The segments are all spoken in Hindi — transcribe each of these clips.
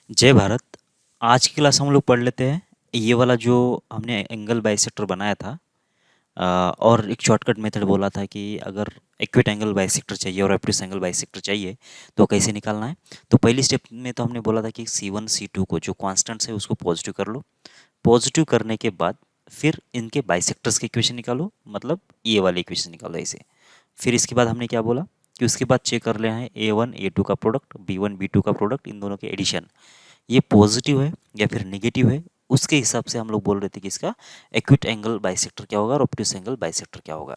जय भारत। आज की क्लास हम लोग पढ़ लेते हैं ये वाला जो हमने एंगल बाइसेक्टर बनाया था। और एक शॉर्टकट मेथड बोला था कि अगर एक्यूट एंगल बाइसेक्टर चाहिए और ऑब्ट्यूज एंगल बाइसेक्टर चाहिए तो कैसे निकालना है। तो पहली स्टेप में तो हमने बोला था कि C1 C2 को जो कॉन्स्टेंट्स है उसको पॉजिटिव कर लो। पॉजिटिव करने के बाद फिर इनके बाइसेक्टर्स की इक्वेशन निकालो, मतलब ये वाली इक्वेशन निकालो ऐसे। फिर इसके बाद हमने क्या बोला कि उसके बाद चेक कर लेना है A1 A2 का प्रोडक्ट, B1 B2 का प्रोडक्ट, इन दोनों के एडिशन ये पॉजिटिव है या फिर नेगेटिव है। उसके हिसाब से हम लोग बोल रहे थे कि इसका एक्यूट एंगल बाइसेक्टर क्या होगा और ऑब्ट्यूज एंगल बाइसेक्टर क्या होगा।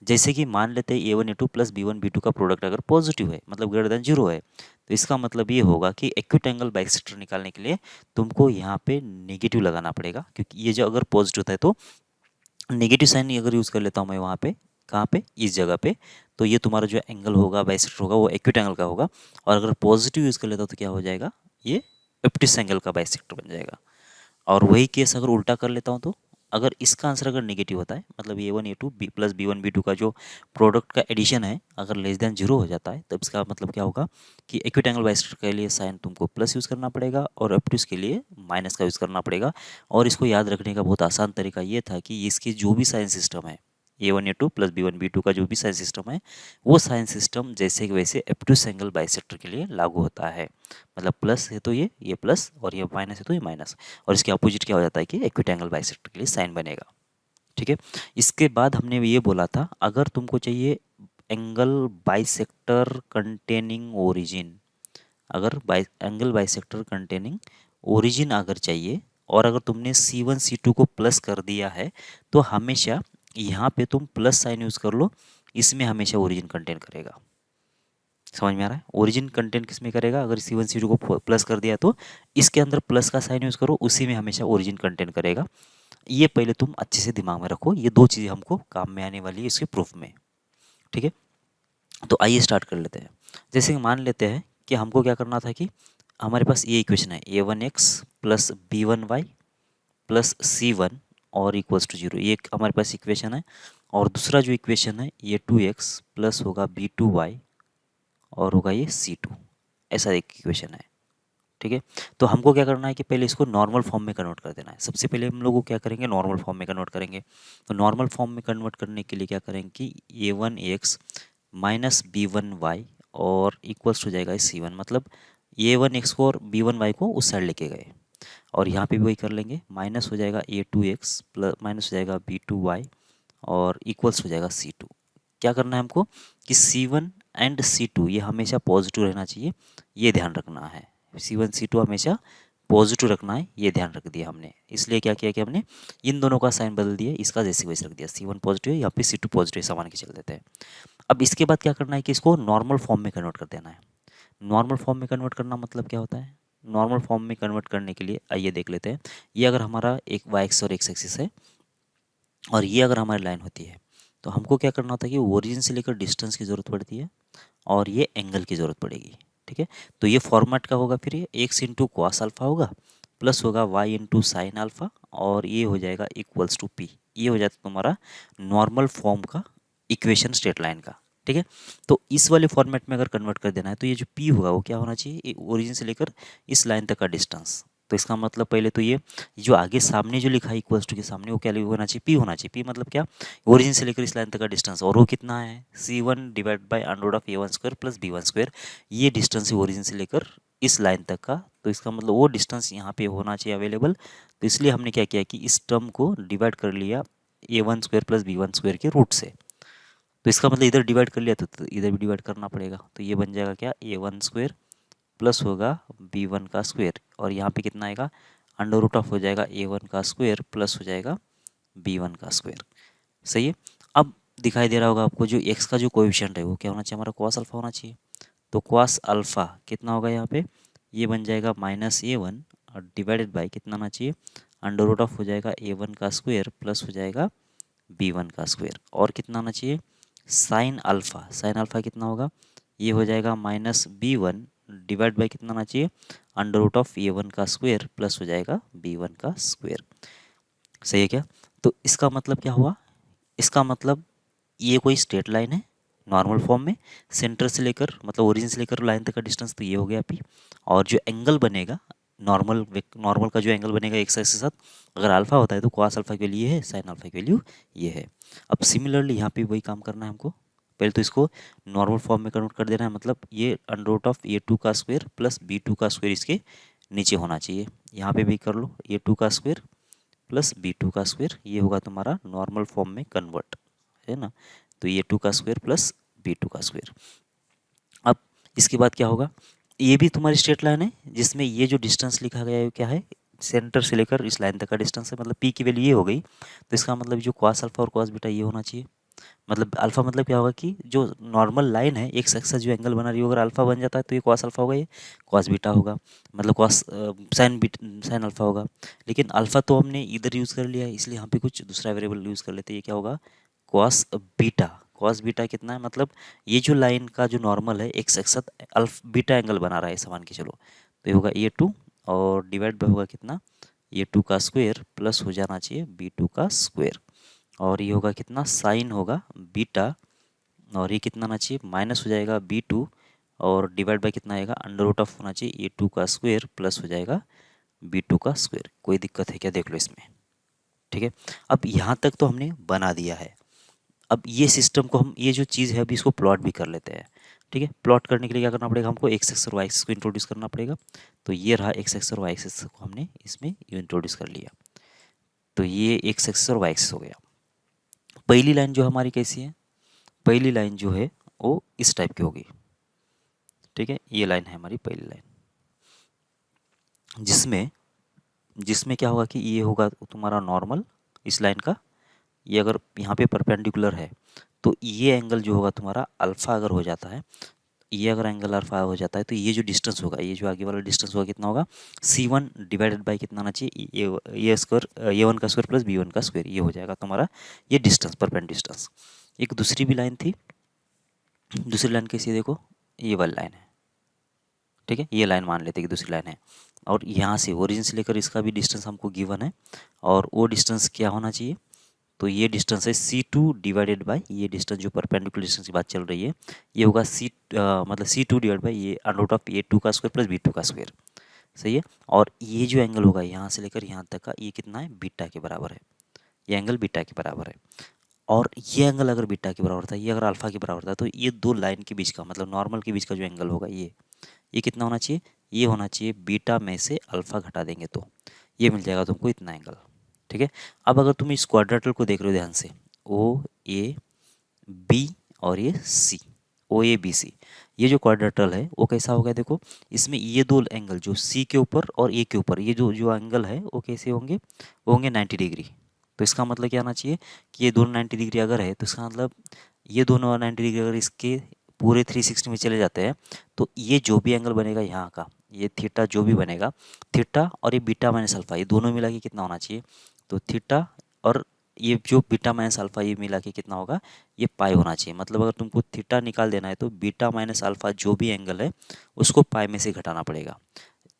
जैसे कि मान लेते हैं A1 A2 plus B1 B2 का प्रोडक्ट अगर पॉजिटिव है, मतलब ग्रेटर देन जीरो है, तो इसका मतलब ये होगा कि एक्यूट एंगल बाइसेक्टर निकालने के लिए तुमको यहाँ पे नेगेटिव लगाना पड़ेगा, क्योंकि ये जो अगर पॉजिटिव होता है तो नेगेटिव साइन अगर यूज़ कर लेता हूँ मैं वहाँ पे, कहाँ पे, इस जगह पे, तो ये तुम्हारा जो एंगल होगा बाइसेक्टर होगा वो एक्यूट एंगल का होगा। और अगर पॉजिटिव यूज़ कर लेता हूँ तो क्या हो जाएगा, ये ऑब्ट्यूज एंगल का बाइसेक्टर बन जाएगा। और वही केस अगर उल्टा कर लेता हूँ तो अगर इसका आंसर अगर नेगेटिव होता है, मतलब A1 A2 B plus B1 B2 का जो प्रोडक्ट का एडिशन है अगर लेस देन जीरो हो जाता है, तब इसका मतलब क्या होगा कि एक्यूट एंगल बाइसेक्टर के लिए साइन तुमको प्लस यूज़ करना पड़ेगा और ऑब्ट्यूज के लिए माइनस का यूज़ करना पड़ेगा। और इसको याद रखने का बहुत आसान तरीका ये था कि इसकी जो भी साइन सिस्टम है A1 A2 plus B1 B2 का जो भी साइन सिस्टम है वो साइन सिस्टम जैसे कि वैसे ऑब्ट्यूज एंगल बाइसेक्टर के लिए लागू होता है। मतलब प्लस है तो ये प्लस और ये माइनस है तो ये माइनस, और इसके अपोजिट क्या हो जाता है कि एक्यूट एंगल बाइसेक्टर के लिए साइन बनेगा। ठीक है। इसके बाद हमने ये बोला था अगर तुमको चाहिए एंगल बाइसेक्टर कंटेनिंग ओरिजिन, अगर एंगल बाइसेक्टर कंटेनिंग ओरिजिन अगर चाहिए और अगर तुमने C1 C2 को प्लस कर दिया है तो हमेशा यहाँ पे तुम प्लस साइन यूज़ कर लो, इसमें हमेशा ओरिजिन कंटेन करेगा। समझ में आ रहा है? ओरिजिन कंटेंट किस में करेगा, अगर C1 C2 को प्लस कर दिया तो इसके अंदर प्लस का साइन यूज़ करो, उसी में हमेशा ओरिजिन कंटेंट करेगा। ये पहले तुम अच्छे से दिमाग में रखो, ये दो चीज़ें हमको काम में आने वाली है इसके प्रूफ में। ठीक है, तो आइए स्टार्ट कर लेते हैं। जैसे कि मान लेते हैं कि हमको क्या करना था कि हमारे पास ये इक्वेशन है A1x plus B1y plus C1 और इक्वल्स टू जीरो, ये एक हमारे पास इक्वेशन है। और दूसरा जो इक्वेशन है ये 2x प्लस होगा B2y और होगा ये C2, ऐसा एक इक्वेशन है। ठीक है, तो हमको क्या करना है कि पहले इसको नॉर्मल फॉर्म में कन्वर्ट कर देना है। सबसे पहले हम लोग क्या करेंगे, नॉर्मल फॉर्म में कन्वर्ट करेंगे। तो नॉर्मल फॉर्म में कन्वर्ट करने के लिए क्या करेंगे कि A1x माइनस B1y और इक्वल्स हो जाएगा C1, मतलब A1x को और B1y को उस साइड लेके गए और यहाँ पे भी वही कर लेंगे, माइनस हो जाएगा A2x प्लस माइनस हो जाएगा B2y और इक्वल्स हो जाएगा C2। क्या करना है हमको कि C1 एंड C2 ये हमेशा पॉजिटिव रहना चाहिए, ये ध्यान रखना है। C1 C2 हमेशा पॉजिटिव रखना है, ये ध्यान रख दिया हमने। इसलिए क्या किया कि हमने इन दोनों का साइन बदल दिया, इसका जैसे वैसे रख दिया। C1 पॉजिटिव है, यहाँ पे C2 पॉजिटिव है, सामान के चल देते हैं। अब इसके बाद क्या करना है कि इसको नॉर्मल फॉर्म में कन्वर्ट कर देना है। नॉर्मल फॉर्म में कन्वर्ट करना मतलब क्या होता है, नॉर्मल फॉर्म में कन्वर्ट करने के लिए आइए देख लेते हैं। ये अगर हमारा एक वाई एक्स और एक्स एक्सिस है और ये अगर हमारी लाइन होती है तो हमको क्या करना होता है कि ओरिजिन से लेकर डिस्टेंस की ज़रूरत पड़ती है और ये एंगल की ज़रूरत पड़ेगी। ठीक है, तो ये फॉर्मेट का होगा, फिर ये एक्स इंटू कॉस अल्फा होगा प्लस होगा वाई इंटू साइन अल्फा और ये हो जाएगा इक्वल्स टू पी। ये हो जाता है तुम्हारा नॉर्मल फॉर्म का इक्वेशन स्ट्रेट लाइन का। ठीक है, तो इस वाले फॉर्मेट में अगर कन्वर्ट कर देना है तो ये जो पी होगा वो क्या होना चाहिए, ओरिजिन से लेकर इस लाइन तक का डिस्टेंस। तो इसका मतलब पहले तो ये जो आगे सामने जो लिखा है इक्वल्स टू के सामने वो क्या होना चाहिए, पी होना चाहिए। पी मतलब क्या, ओरिजिन से लेकर इस लाइन तक का डिस्टेंस, और वो कितना है C1 divide by under of A1 square plus B1 square. ये डिस्टेंस है ओरिजिन से लेकर इस लाइन तक का, तो इसका मतलब वो डिस्टेंस यहाँ पे होना चाहिए अवेलेबल। तो इसलिए हमने क्या किया कि इस टर्म को डिवाइड कर लिया A1 square plus B1 square के रूट से। तो इसका मतलब इधर डिवाइड कर लिया तो इधर भी डिवाइड करना पड़ेगा, तो ये बन जाएगा क्या, A1 स्क्वायर प्लस होगा B1 का स्क्वायर और यहाँ पे कितना आएगा, अंडर रूट ऑफ हो जाएगा A1 का स्क्वायर प्लस हो जाएगा B1 का स्क्वायर। सही है। अब दिखाई दे रहा होगा आपको जो x का जो कोएफिशिएंट है वो क्या होना चाहिए, हमारा cos अल्फा होना चाहिए। तो cos अल्फा कितना होगा यहाँ पे, ये बन जाएगा -A1 और डिवाइडेड बाय कितना आना चाहिए, अंडर रूट ऑफ हो जाएगा A1 का स्क्वायर प्लस हो जाएगा B1 का स्क्वायर और कितना आना चाहिए साइन अल्फा। साइन अल्फा कितना होगा, ये हो जाएगा -B1 डिवाइड बाय कितना आना चाहिए, अंडर रूट ऑफ A1 का स्क्वायर प्लस हो जाएगा B1 का स्क्वायर। सही है क्या? तो इसका मतलब क्या हुआ, इसका मतलब ये कोई स्ट्रेट लाइन है नॉर्मल फॉर्म में, सेंटर से लेकर मतलब ओरिजिन से लेकर लाइन तक का डिस्टेंस तो ये हो गया पी, और जो एंगल बनेगा नॉर्मल का जो एंगल बनेगा एक्स एक्सिस के साथ, अगर अल्फा होता है तो कॉस अल्फा की वैल्यू ये है, साइन अल्फा की वैल्यू ये है। अब सिमिलरली यहाँ पे वही काम करना है हमको। पहले तो इसको नॉर्मल फॉर्म में कन्वर्ट कर देना है, मतलब ये under root of A two का स्क्वायर प्लस बी टू का स्क्वायर इसके नीचे होना चाहिए। यहाँ पे भी कर लो, ए टू का स्क्वायर प्लस बी टू का स्क्वायर, ये होगा तुम्हारा नॉर्मल फॉर्म में कन्वर्ट, है ना। तो ए टू का स्क्वायर प्लस बी टू का स्क्वायर। अब इसके बाद क्या होगा, ये भी तुम्हारी स्ट्रेट लाइन है जिसमें ये जो डिस्टेंस लिखा गया है क्या है, सेंटर से लेकर इस लाइन तक का डिस्टेंस है, मतलब पी की वैल्यू ये हो गई। तो इसका मतलब जो कॉस अल्फा और कॉस बीटा ये होना चाहिए। मतलब अल्फा मतलब क्या होगा कि जो नॉर्मल लाइन है एक सक्सेस जो एंगल बना रही है, अगर अल्फा बन जाता है तो ये कॉस अल्फा होगा, ये कॉस बीटा होगा, मतलब कॉस साइन अल्फा होगा। लेकिन अल्फा तो हमने इधर यूज़ कर लिया है, इसलिए यहाँ पे कुछ दूसरा वेरिएबल यूज़ कर लेते हैं। ये क्या होगा, कॉस बीटा। कॉस बीटा कितना है, मतलब ये जो लाइन का जो नॉर्मल है एक सक्सेस बीटा एंगल बना रहा है ऐसा मान के चलो। तो ये होगा ए टू और डिवाइड बाय होगा कितना, ए टू का स्क्वायर प्लस हो जाना चाहिए बी टू का स्क्वायर, और ये होगा कितना, साइन होगा बीटा, और ये कितना आना चाहिए, माइनस हो जाएगा बी टू, और डिवाइड बाय कितना आएगा, अंडर रूट ऑफ होना चाहिए ए टू का स्क्वायर प्लस हो जाएगा बी टू का स्क्वायर। कोई दिक्कत है क्या, देख लो इसमें, ठीक है। अब यहाँ तक तो हमने बना दिया है। अब ये सिस्टम को हम, ये जो चीज़ है अभी इसको प्लॉट भी कर लेते हैं, ठीक है। प्लॉट करने के लिए क्या करना पड़ेगा हमको, एक्स एक्स और वाई एक्सिस को इंट्रोड्यूस करना पड़ेगा। तो ये रहा एक्स एक्स और वाई एक्सिस को हमने इसमें इंट्रोड्यूस कर लिया, तो ये एक्स एक्सिस और वाई एक्सिस हो गया। पहली लाइन जो हमारी कैसी है, पहली लाइन जो है वो इस टाइप की होगी, ठीक है। ये लाइन है हमारी पहली लाइन, जिसमें जिसमें क्या होगा कि ये होगा तुम्हारा नॉर्मल इस लाइन का, ये अगर यहाँ पे परपेंडिकुलर है तो ये एंगल जो होगा तुम्हारा अल्फा अगर हो जाता है, ये अगर एंगल अल्फा हो जाता है तो ये जो डिस्टेंस होगा, ये जो आगे वाला डिस्टेंस होगा कितना होगा, C1 डिवाइडेड बाई कितना आना चाहिए, ये स्क्वायर ए वन का स्क्वायर प्लस बी वन का स्क्वायर, ये हो जाएगा तुम्हारा ये डिस्टेंस, परपेंड डिस्टेंस। एक दूसरी भी लाइन थी, दूसरी लाइन कैसी है देखो, ये वाली लाइन है, ठीक है। ये लाइन मान लेते हैं कि दूसरी लाइन है, और यहाँ से ओरिजिन से लेकर इसका भी डिस्टेंस हमको गिवन है, और वो डिस्टेंस क्या होना चाहिए, तो ये डिस्टेंस है C2 डिवाइडेड बाय ये डिस्टेंस जो परपेंडिकुलर डिस्टेंस की बात चल रही है, ये होगा मतलब C2 डिवाइड बाई ये under root of A two का स्क्वायर प्लस बी टू का स्क्वायर, सही है। और ये जो एंगल होगा यहाँ से लेकर यहाँ तक का, ये कितना है, बीटा के बराबर है, ये एंगल बीटा के बराबर है। और ये एंगल अगर बीटा के बराबर था, ये अगर अल्फा के बराबर था, तो ये दो लाइन के बीच का, मतलब नॉर्मल के बीच का जो एंगल होगा ये कितना होना चाहिए, ये होना चाहिए बीटा में से अल्फा घटा देंगे तो ये मिल जाएगा तुमको इतना एंगल, ठीक है। अब अगर तुम इस क्वाड्रेटल को देख रहे हो ध्यान से, ओ ए बी और ये सी, ओ ए बी सी, ये जो क्वाड्रेटल है वो कैसा होगा देखो, इसमें ये दो एंगल जो सी के ऊपर और ए के ऊपर, ये जो जो एंगल है वो कैसे होंगे, वो होंगे 90 डिग्री। तो इसका मतलब क्या आना चाहिए कि ये दोनों 90 डिग्री अगर है, तो इसका मतलब ये दोनों 90 डिग्री अगर इसके पूरे 360 में चले जाते हैं, तो ये जो भी एंगल बनेगा यहाँ का, ये थीटा जो भी बनेगा, थीटा और ये बीटा माइनस अल्फा, ये दोनों मिला के कितना होना चाहिए, तो थीटा और ये जो बीटा माइनस अल्फा ये मिला के कितना होगा, ये पाई होना चाहिए। मतलब अगर तुमको थीटा निकाल देना है तो बीटा माइनस अल्फा जो भी एंगल है उसको पाई में से घटाना पड़ेगा।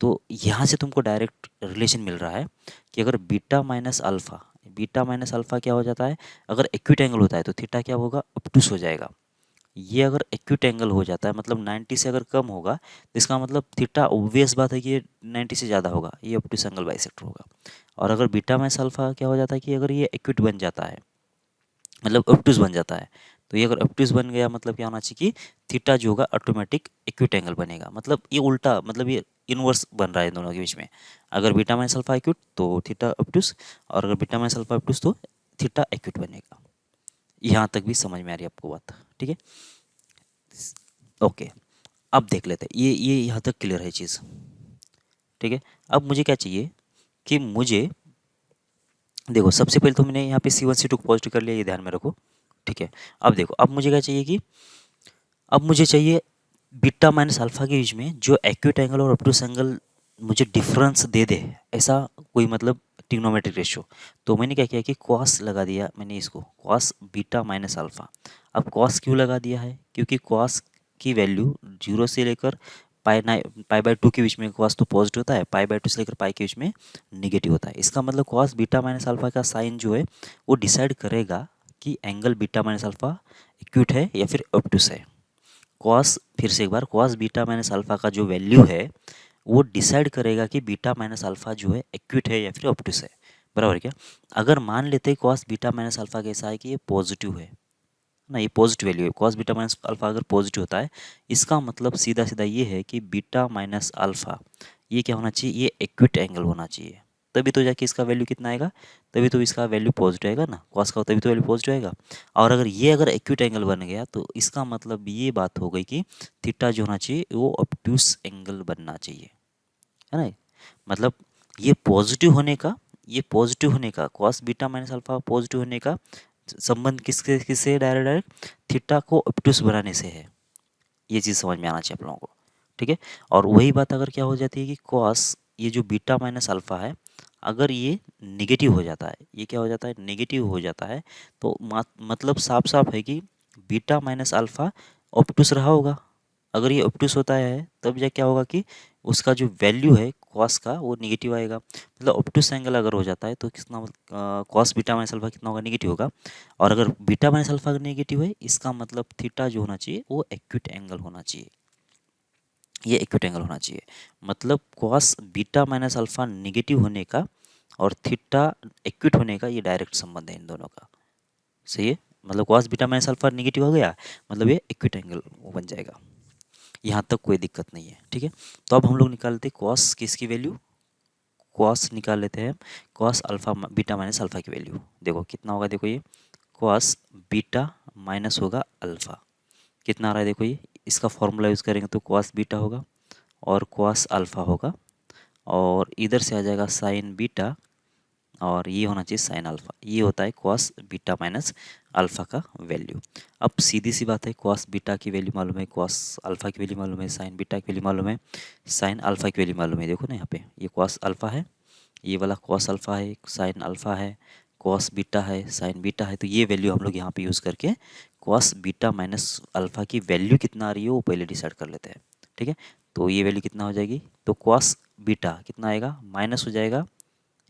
तो यहाँ से तुमको डायरेक्ट रिलेशन मिल रहा है कि अगर बीटा माइनस अल्फा क्या हो जाता है, अगर एक्यूट एंगल होता है तो थीटा क्या होगा, ऑब्टूस हो जाएगा। ये अगर एक्यूट एंगल हो जाता है, मतलब 90 से अगर कम होगा, तो इसका मतलब थीटा ऑब्वियस बात है कि ये 90 से ज़्यादा होगा, ये ऑब्टूस एंगल बाइसेक्टर होगा। और अगर बीटा माइनस अल्फा क्या हो जाता है कि अगर ये एक्यूट बन जाता है, मतलब ऑब्टूस बन जाता है, तो ये अगर ऑब्टूस बन गया मतलब क्या होना चाहिए कि थीटा जो होगा ऑटोमेटिक एक्यूट एंगल बनेगा। मतलब ये उल्टा, मतलब ये इनवर्स बन रहा है दोनों के बीच में। अगर बीटा माइनस अल्फा एक्यूट तो थीटा ऑब्टूस, और अगर बीटा माइनस अल्फा ऑब्टूस तो थीटा एक्यूट बनेगा। यहाँ तक भी समझ में आ रही है आपको बात, ठीक है। ओके, अब देख लेते हैं, ये यहाँ तक क्लियर है चीज़, ठीक है। अब मुझे क्या चाहिए कि मुझे देखो, सबसे पहले तो मैंने यहाँ पे C1 C2 को पॉजिटिव कर लिया, ये ध्यान में रखो, ठीक है। अब देखो, अब मुझे क्या चाहिए कि अब मुझे चाहिए बीटा माइनस अल्फा के बीच में जो एक्यूट एंगल और ऑब्टूस एंगल मुझे डिफरेंस दे दे, ऐसा कोई मतलब ट्रिग्नोमेट्रिक रेशियो। तो मैंने क्या किया कि कॉस लगा दिया मैंने इसको, कॉस बीटा माइनस अल्फा। अब कॉस क्यों लगा दिया है, क्योंकि कॉस की वैल्यू 0 से लेकर पाई बाय 2 के बीच में कॉस तो पॉजिटिव होता है, पाई बाय 2 से लेकर पाई के बीच में निगेटिव होता है। इसका मतलब कॉस बीटा माइनस अल्फा का साइन जो है वो डिसाइड करेगा कि angle beta minus alpha acute है या फिर ऑब्टूस है। कॉस, फिर से एक बार, कॉस बीटा माइनस अल्फा का जो वैल्यू है वो डिसाइड करेगा कि बीटा माइनस अल्फा जो है एक्यूट है या फिर ऑब्टूस है, बराबर क्या। अगर मान लेते हैं कॉस बीटा माइनस अल्फा कैसा है कि ये पॉजिटिव है ना, ये पॉजिटिव वैल्यू है, कॉस बीटा माइनस अल्फा अगर पॉजिटिव होता है इसका मतलब सीधा सीधा ये है कि बीटा माइनस अल्फा ये क्या होना चाहिए, ये एक्यूट एंगल होना चाहिए, तभी तो जाके इसका वैल्यू कितना आएगा, तभी तो इसका वैल्यू पॉजिटिव आएगा ना, कॉस का तभी तो वैल्यू पॉजिटिव आएगा। और अगर ये अगर एक्यूट एंगल बन गया तो इसका मतलब ये बात हो गई कि थीटा जो होना चाहिए वो ऑब्ट्यूस एंगल बनना चाहिए, है ना। मतलब ये पॉजिटिव होने का, ये पॉजिटिव होने का cos beta minus alpha positive होने का संबंध किसके किससे डायरेक्ट डायरेक्ट थीटा को ऑब्ट्यूस बनाने से है, ये चीज़ समझ में आना चाहिए आप लोगों को, ठीक है। और वही बात अगर क्या हो जाती है कि कॉस ये जो बीटा माइनस अल्फा है अगर ये नेगेटिव हो जाता है, ये क्या हो जाता है, नेगेटिव हो जाता है, तो मतलब साफ साफ है कि बीटा माइनस अल्फा ऑब्टूस रहा होगा। अगर ये ऑब्टूस होता है तब जा क्या होगा कि उसका जो वैल्यू है कॉस का वो निगेटिव आएगा, मतलब ऑब्टूस एंगल अगर हो जाता है तो कितना कॉस बीटा माइनस अल्फा कितना होगा, निगेटिव होगा। और अगर बीटा माइनस अल्फा अगर नेगेटिव है इसका मतलब थीटा जो होना चाहिए वो एक्यूट एंगल होना चाहिए, ये एक्यूट एंगल होना चाहिए। मतलब cos beta minus alpha negative होने का और थीटा एक्यूट होने का ये डायरेक्ट संबंध है इन दोनों का, सही है। मतलब cos beta minus alpha negative हो गया मतलब ये एक्यूट एंगल वो बन जाएगा, यहाँ तक कोई दिक्कत नहीं है, ठीक है। तो अब हम लोग निकालते हैं कॉस किसकी वैल्यू, कॉस निकाल लेते हैं cos alpha beta minus alpha की वैल्यू, देखो कितना होगा, देखो ये कॉस बीटा माइनस होगा अल्फा कितना आ रहा है, देखो ये इसका फॉर्मूला यूज़ करेंगे तो कॉस बीटा होगा और कॉस अल्फा होगा और इधर से आ जाएगा साइन बीटा और ये होना चाहिए साइन अल्फा, ये होता है कॉस बीटा माइनस अल्फा का वैल्यू। अब सीधी सी बात है कॉस बीटा की वैल्यू मालूम है, कॉस अल्फा की वैल्यू मालूम है, साइन बीटा की वैल्यू मालूम है, साइन अल्फा की वैल्यू मालूम है, देखो ना यहाँ पे ये कॉस अल्फा है, ये वाला कॉस अल्फा है, साइन अल्फा है, कॉस बीटा है, साइन बीटा है, तो ये वैल्यू हम लोग यहाँ पे यूज़ करके कॉस बीटा माइनस अल्फा की वैल्यू कितना आ रही है वो पहले डिसाइड कर लेते हैं, ठीक है। तो ये वैल्यू कितना हो जाएगी, तो कॉस बीटा कितना आएगा, माइनस हो जाएगा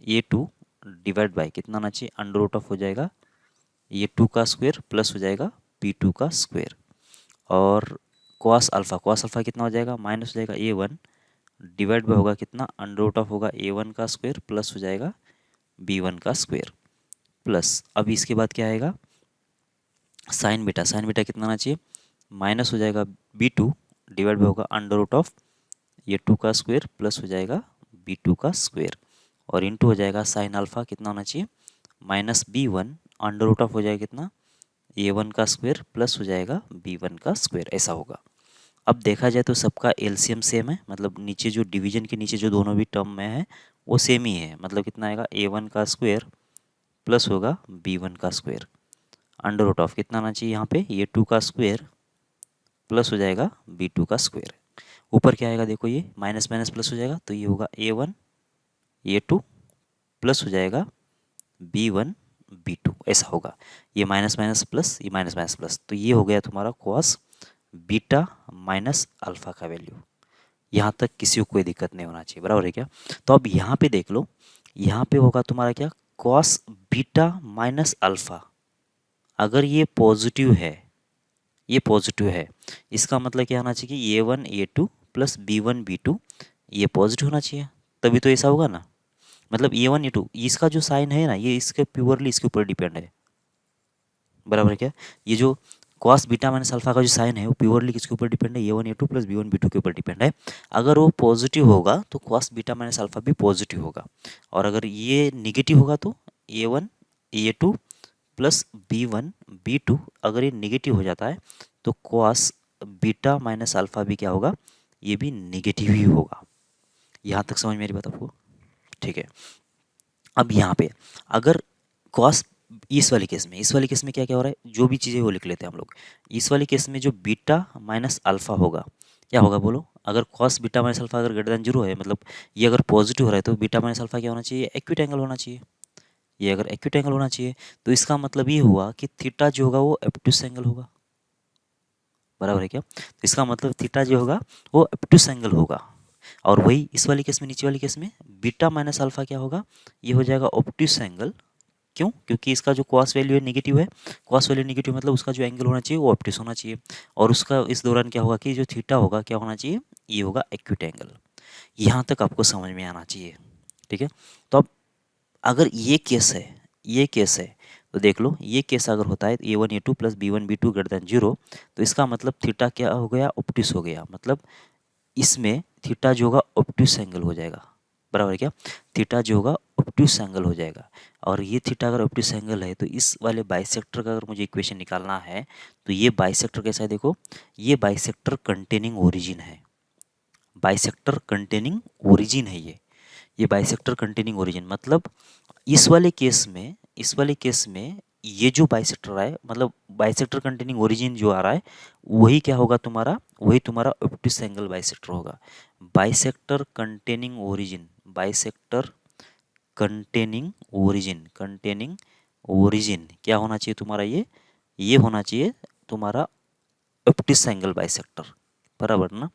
ये टू डिवाइड बाय कितना आना चाहिए, अंडर रूट ऑफ हो जाएगा ये टू का स्क्वायर प्लस हो जाएगा बी टू का स्क्वायर और कॉस अल्फा कितना हो जाएगा, माइनस हो जाएगा ए वन डिवाइड बाय होगा कितना, अंडर रूट ऑफ होगा ए वन का स्क्वायर प्लस हो जाएगा बी वन का स्क्वायर प्लस अब इसके बाद क्या आएगा साइन बीटा कितना आना चाहिए, माइनस हो जाएगा बी टू डिवाइड बाय होगा अंडर रूट ऑफ ये टू का स्क्वायर प्लस हो जाएगा बी टू का स्क्वायर और इंटू हो जाएगा साइन अल्फा कितना होना चाहिए, minus B one under root of हो जाएगा कितना ए वन का स्क्वायर प्लस हो जाएगा बी वन का स्क्वायर, ऐसा होगा। अब देखा जाए तो सबका एलसीएम सेम है, मतलब नीचे जो डिवीजन के नीचे जो दोनों भी टर्म में है वो सेम ही है, मतलब कितना आएगा ए वन का स्क्वायर प्लस होगा बी वन का स्क्वायर अंडर रूट ऑफ कितना आना चाहिए यहाँ पे ये टू का स्क्वायर प्लस हो जाएगा बी टू का स्क्वायर, ऊपर क्या आएगा देखो ये माइनस माइनस प्लस हो जाएगा तो ये होगा ए वन ए टू प्लस हो जाएगा बी वन बी टू, ऐसा होगा। ये माइनस माइनस प्लस ये माइनस माइनस प्लस, तो ये हो गया तुम्हारा कॉस बीटा माइनस अल्फा का वैल्यू। यहाँ तक किसी को कोई दिक्कत नहीं होना चाहिए, बराबर है क्या। तो अब यहाँ पे देख लो, यहाँ पे होगा तुम्हारा क्या, कॉस बीटा माइनस अल्फा, अगर ये पॉजिटिव है, ये पॉजिटिव है इसका मतलब क्या होना चाहिए कि a one a two plus b one b two ये पॉजिटिव होना चाहिए, तभी तो ऐसा होगा ना। मतलब ए वन ए टू इसका जो साइन है ना ये इसके प्योरली इसके ऊपर डिपेंड है, बराबर है क्या। ये जो कॉस बीटा माइनस अल्फा का जो साइन है वो प्योरली किसके ऊपर डिपेंड है, a one a two plus b one b two के ऊपर डिपेंड है। अगर वो पॉजिटिव होगा तो कॉस बीटा माइनस अल्फा भी पॉजिटिव होगा और अगर ये निगेटिव होगा तो a one a two plus b one b two अगर ये निगेटिव हो जाता है तो कॉस बीटा माइनस अल्फा भी क्या होगा, ये भी निगेटिव ही होगा। यहाँ तक समझ मेरी बात आपको, ठीक है। अब यहाँ पे अगर कॉस इस वाले केस में, इस वाले केस में क्या क्या हो रहा है, जो भी चीज़ें वो लिख लेते हैं हम लोग। इस वाले केस में जो बीटा माइनस अल्फा होगा क्या होगा बोलो, अगर कॉस बीटा माइनस अल्फा अगर ग्रेटर देन जीरो है मतलब ये अगर पॉजिटिव हो रहा है तो बीटा माइनस अल्फा क्या होना चाहिए, एक्यूट एंगल होना चाहिए। ये अगर एक्यूट एंगल होना चाहिए तो इसका मतलब ये हुआ कि थीटा जो होगा वो एब्ट्यूस एंगल होगा, बराबर है क्या। तो इसका मतलब थीटा जो होगा वो एब्ट्यूस एंगल होगा और वही इस वाले केस में, नीचे वाले केस में बीटा माइनस अल्फा क्या होगा, ये हो जाएगा ऑब्ट्यूस एंगल। क्यों, क्योंकि इसका जो कॉस वैल्यू है नेगेटिव है, कॉस वैल्यू नेगेटिव मतलब उसका जो एंगल होना चाहिए वो ऑब्ट्यूस होना चाहिए और उसका इस दौरान क्या होगा कि जो थीटा होगा क्या होना चाहिए, ये होगा एक्यूट एंगल। यहाँ तक आपको समझ में आना चाहिए। ठीक है, तो अब अगर ये केस है तो देख लो, ये केस अगर होता है A1 A2 plus B1 B2 greater than 0, तो इसका मतलब थीटा क्या हो गया, ऑब्ट्यूस हो गया। मतलब इसमें थीटा जो होगा ऑब्ट्यूस एंगल हो जाएगा, बराबर है क्या, थीटा जो होगा ऑब्ट्यूस एंगल हो जाएगा। और ये थीटा अगर ऑब्ट्यूस एंगल है तो इस वाले बाइसेक्टर का अगर मुझे इक्वेशन निकालना है तो ये बाइसेक्टर कैसा है, देखो ये बाइसेक्टर कंटेनिंग ओरिजिन है, बाइसेक्टर कंटेनिंग ओरिजिन है ये बाइसेक्टर कंटेनिंग ओरिजिन। मतलब इस वाले केस में ये जो बाइसेक्टर है, मतलब बाइसेक्टर कंटेनिंग ओरिजिन जो आ रहा है वही क्या होगा तुम्हारा, वही तुम्हारा ऑब्ट्यूस एंगल बाइसेक्टर होगा। Bisector containing origin, bisector containing origin क्या होना चाहिए तुम्हारा, ये होना चाहिए तुम्हारा ऑब्ट्यूस एंगल बाइसेक्टर, बराबर ना।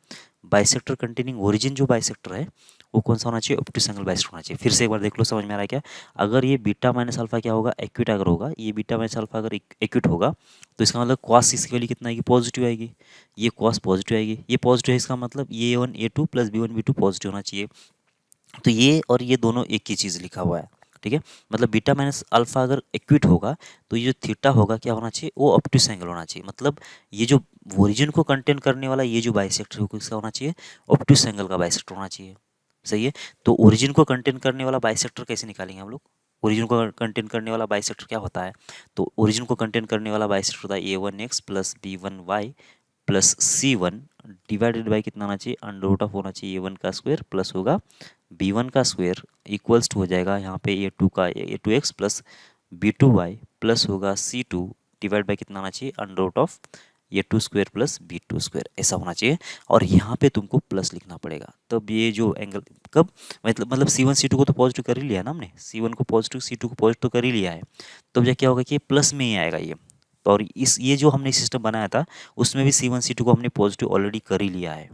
बाइसेक्टर कंटेनिंग ओरिजिन जो बाइसेक्टर है वो कौन सा होना चाहिए, ऑब्ट्यूस एंगल बाइसेक्टर होना चाहिए। फिर से एक बार देख लो, समझ में आ रहा है क्या। अगर ये बीटा माइनस अल्फा क्या होगा, एक्यूट अगर होगा, ये बीटा माइनस अल्फा अगर एक्यूट होगा तो इसका मतलब कॉस इसकी वैल्यू कितना आएगी, पॉजिटिव आएगी। ये कॉस पॉजिटिव आएगी, ये पॉजिटिव है, इसका मतलब ये A1 A2 plus B1 B2 positive होना चाहिए। तो ये और ये दोनों एक ही चीज़ लिखा हुआ है। ठीक है, मतलब बीटा माइनस अल्फा अगर एक्यूट होगा तो ये जो थीटा होगा क्या होना चाहिए, वो ऑब्ट्यूस एंगल होना चाहिए। मतलब ये जो ओरिजिन को कंटेन करने वाला ये जो बाइसेक्टर है किसका होना चाहिए, ऑब्ट्यूस एंगल का बाइसेक्टर होना चाहिए। सही है, तो ओरिजिन को कंटेन करने वाला बाइसेक्टर कैसे निकालेंगे हम लोग, ओरिजिन को कंटेन करने वाला बाइसेक्टर क्या होता है, तो ओरिजिन को कंटेन करने वाला बाइसेक्टर होता है A1x plus B1y plus C1 divided by कितना होना चाहिए, अंडर रूट ऑफ होना चाहिए A1 का स्क्वायर प्लस होगा B1 का स्क्वायर इक्वल्स टू हो जाएगा यहाँ पे A2x प्लस B2y प्लस होगा C2 डिवाइड बाई कितना होना चाहिए, under root of A2 square plus B2 square, ऐसा होना चाहिए। और यहाँ पे तुमको प्लस लिखना पड़ेगा, तब ये जो एंगल कब, मतलब C1 C2 को तो पॉजिटिव कर ही लिया ना हमने, C1 को पॉजिटिव C2 को पॉजिटिव कर ही लिया है, तब क्या होगा कि ये प्लस में ही आएगा ये। तो और ये जो हमने सिस्टम बनाया था उसमें भी C1 C2 को हमने पॉजिटिव ऑलरेडी कर ही लिया है।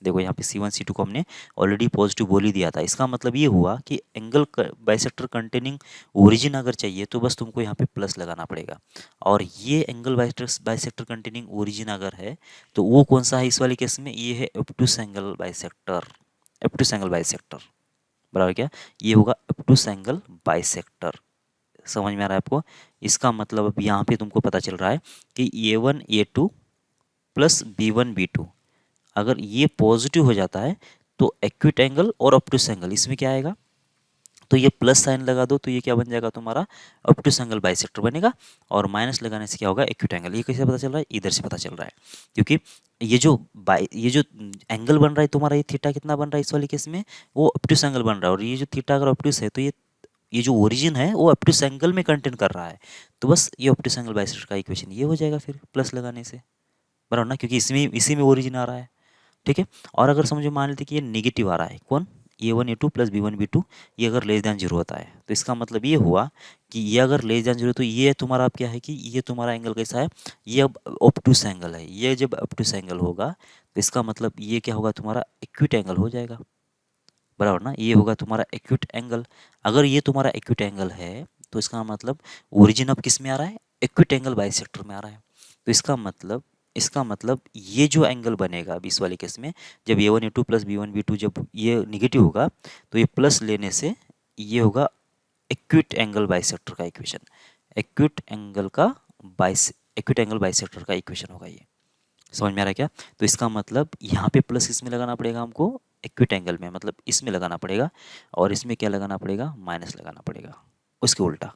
देखो यहाँ पे C1 C2 को हमने ऑलरेडी पॉजिटिव बोल ही दिया था। इसका मतलब ये हुआ कि एंगल बाइसेक्टर कंटेनिंग ओरिजिन अगर चाहिए तो बस तुमको यहाँ पे प्लस लगाना पड़ेगा। और ये एंगल बाइसेक्टर कंटेनिंग ओरिजिन अगर है तो वो कौन सा है इस वाले केस में, ये है obtuse angle bisector, obtuse angle bisector, बराबर क्या, ये होगा ऑब्ट्यूस एंगल बाइसेक्टर। समझ में आ रहा है आपको। इसका मतलब अब यहाँ पे तुमको पता चल रहा है कि A1 A2 plus B1 B2 अगर ये पॉजिटिव हो जाता है तो एक्यूट एंगल और ऑब्ट्यूस एंगल इसमें क्या आएगा, तो ये प्लस साइन लगा दो तो ये क्या बन जाएगा तुम्हारा, ऑब्ट्यूस एंगल बाइसेक्टर बनेगा। और माइनस लगाने से क्या होगा, एक्यूट एंगल। ये कैसे पता चल रहा है, इधर से पता चल रहा है, क्योंकि ये जो एंगल बन रहा है तुम्हारा, ये थीटा कितना बन रहा है इस वाले केस में, वो ऑब्ट्यूस एंगल बन रहा है। और ये जो थीटा अगर ऑब्ट्यूस है तो ये जो ओरिजिन है वो ऑब्ट्यूस एंगल में कंटेन कर रहा है। तो बस ये ऑब्ट्यूस एंगल बाइसेक्टर का इक्वेशन ये हो जाएगा फिर प्लस लगाने से, बराबर ना, क्योंकि इसमें इसी में ओरिजिन आ रहा है। ठीक है, और अगर समझो मान लेते कि ये नेगेटिव आ रहा है, कौन, A1 A2 plus B1 B2, ये अगर लेस दैन जीरो होता है तो इसका मतलब ये हुआ कि ये अगर लेस दैन जीरो तो ये तुम्हारा अब क्या है कि ये तुम्हारा एंगल कैसा है, ये अब ऑब्ट्यूस एंगल है। ये जब ऑब्ट्यूस एंगल होगा तो इसका मतलब ये क्या होगा, तुम्हारा एक्यूट एंगल हो जाएगा, बराबर ना, ये होगा तुम्हारा एक्यूट एंगल। अगर ये तुम्हारा एक्यूट एंगल है तो इसका मतलब ओरिजिन अब किस में आ रहा है, एक्यूट एंगल बाइसेक्टर में आ रहा है। तो इसका मतलब ये जो एंगल बनेगा अभी इस वाले केस में, जब A1 A2 plus B1 B2 जब ये निगेटिव होगा तो ये प्लस लेने से ये होगा एक्यूट एंगल बाइसेक्टर का इक्वेशन, एक्यूट एंगल का एक्यूट एंगल बाइसेक्टर का इक्वेशन होगा ये। समझ में आ रहा है क्या। तो इसका मतलब यहाँ पे प्लस इसमें लगाना पड़ेगा हमको एक्यूट एंगल में, मतलब इसमें लगाना पड़ेगा, और इसमें क्या लगाना पड़ेगा, माइनस लगाना पड़ेगा, उसके उल्टा।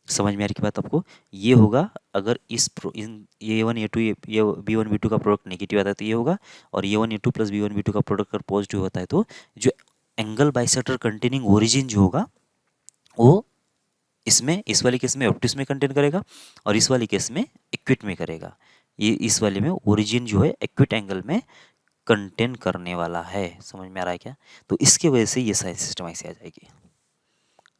समझ में आ रही बात आपको। ये होगा अगर इन A1 A2 ये B1 B2 का प्रोडक्ट नेगेटिव आता है तो ये होगा, और A1 A2 plus B1 B2 का प्रोडक्ट अगर पॉजिटिव होता है तो जो एंगल बाइसेक्टर कंटेनिंग ओरिजिन जो होगा वो इसमें इस वाले केस में ऑब्ट्यूस में कंटेन करेगा और इस वाले केस में एक्यूट में करेगा। ये इस वाले में ओरिजिन जो है एक्यूट एंगल में कंटेन करने वाला है। समझ में आ रहा है क्या। तो इसके वजह से ये साइन सिस्टम ऐसे आ जाएगी।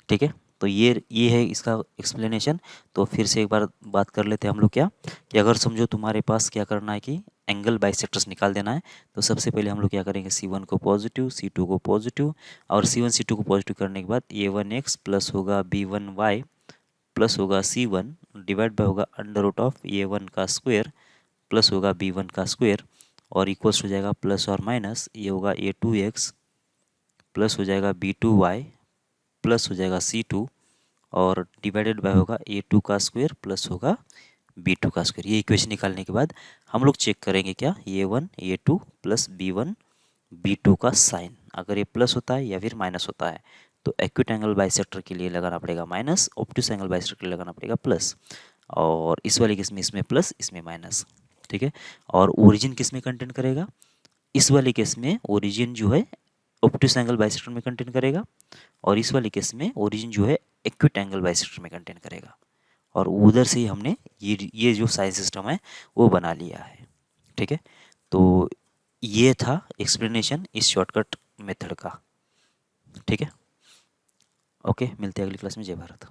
ठीक है, तो ये है इसका एक्सप्लेनेशन। तो फिर से एक बार बात कर लेते हैं हम लोग क्या, कि अगर समझो तुम्हारे पास क्या करना है कि एंगल बाइसेक्टर्स निकाल देना है, तो सबसे पहले हम लोग क्या करेंगे, C1 को पॉजिटिव, C2 को पॉजिटिव, और C1 C2 को पॉजिटिव करने के बाद A1x प्लस होगा B1y प्लस होगा C1 डिवाइड बाय होगा अंडर रूट ऑफ A1 का स्क्वायर प्लस होगा B1 का स्क्वायर, और इक्वल्स हो जाएगा प्लस और माइनस, ये होगा a2x प्लस हो जाएगा b2y प्लस हो जाएगा c2 और डिवाइडेड बाय होगा a2 का स्क्वायर प्लस होगा b2 का स्क्वायर। ये इक्वेशन निकालने के बाद हम लोग चेक करेंगे क्या, a1 a2 plus b1 b2 का साइन, अगर ये प्लस होता है या फिर माइनस होता है तो एक्यूट एंगल बाइसेक्टर के लिए लगाना पड़ेगा माइनस, ऑब्टूस एंगल बाइसेक्टर के लिए लगाना पड़ेगा प्लस। और इस वाले केस में इसमें प्लस इसमें माइनस, ठीक है। और ओरिजिन किस में कंटेन करेगा, इस वाले केस में ओरिजिन जो है ऑब्टूस एंगल बाइसेक्टर में कंटेन करेगा और इस वाले केस में ओरिजिन जो है एक्यूट एंगल बाइसेक्टर में कंटेन करेगा। और उधर से ही हमने ये जो साइन सिस्टम है वो बना लिया है, ठीक है। तो ये था एक्सप्लेनेशन इस शॉर्टकट मेथड का, ठीक है। ओके, मिलते हैं अगली क्लास में। जय भारत।